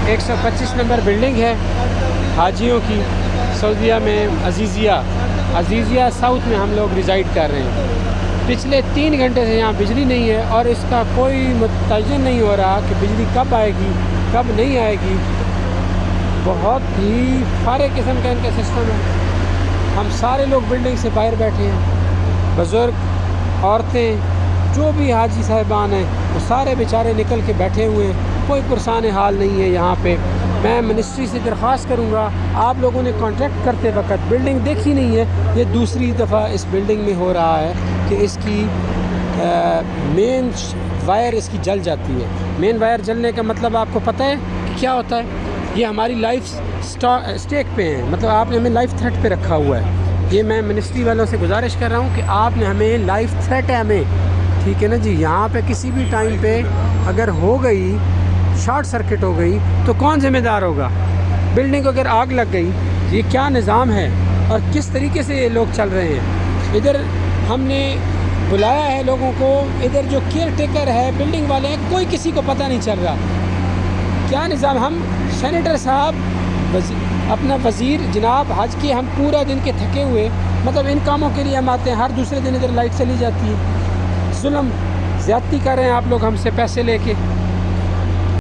125 number building ہے حاجیوں کی سعودیہ میں عزیزیہ ساؤتھ میں ہم لوگ ریزائڈ کر رہے ہیں۔ پچھلے 3 گھنٹے سے یہاں بجلی نہیں ہے اور اس کا کوئی متعین نہیں ہو رہا کہ بجلی کب آئے گی کب نہیں آئے گی۔ بہت ہی فارغ قسم کا ان کا سسٹم ہے۔ ہم سارے لوگ بلڈنگ سے باہر بیٹھے ہیں، بزرگ، عورتیں، جو بھی حاجی صاحبان ہیں وہ سارے بیچارے نکل کے بیٹھے ہوئے ہیں، کوئی پرسان حال نہیں ہے یہاں پہ۔ میں منسٹری سے درخواست کروں گا، آپ لوگوں نے کانٹریکٹ کرتے وقت بلڈنگ دیکھی نہیں ہے، یہ دوسری دفعہ اس بلڈنگ میں ہو رہا ہے کہ اس کی مین وائر اس کی جل جاتی ہے۔ مین وائر جلنے کا مطلب آپ کو پتہ ہے کہ کیا ہوتا ہے؟ یہ ہماری لائف اسٹیک پہ ہیں، مطلب آپ نے ہمیں لائف تھریٹ پہ رکھا ہوا ہے۔ یہ میں منسٹری والوں سے گزارش کر رہا ہوں کہ آپ نے ہمیں لائف تھریٹ ہے ہمیں، ٹھیک ہے نا جی۔ یہاں پہ کسی بھی ٹائم پہ اگر ہو گئی، شارٹ سرکٹ ہو گئی تو کون ذمہ دار ہوگا؟ بلڈنگ کو اگر آگ لگ گئی، یہ کیا نظام ہے اور کس طریقے سے یہ لوگ چل رہے ہیں؟ ادھر ہم نے بلایا ہے لوگوں کو، ادھر جو کیئر ٹیکر ہے، بلڈنگ والے ہیں، کوئی کسی کو پتہ نہیں چل رہا کیا نظام۔ ہم سینیٹر صاحب، اپنا وزیر جناب حج کے، ہم پورا دن کے تھکے ہوئے، مطلب ان کاموں کے لیے ہم آتے ہیں، ہر دوسرے دن ادھر لائٹ چلی جاتی ہے۔ ظلم زیادتی کر رہے ہیں آپ لوگ ہم سے پیسے لے کے۔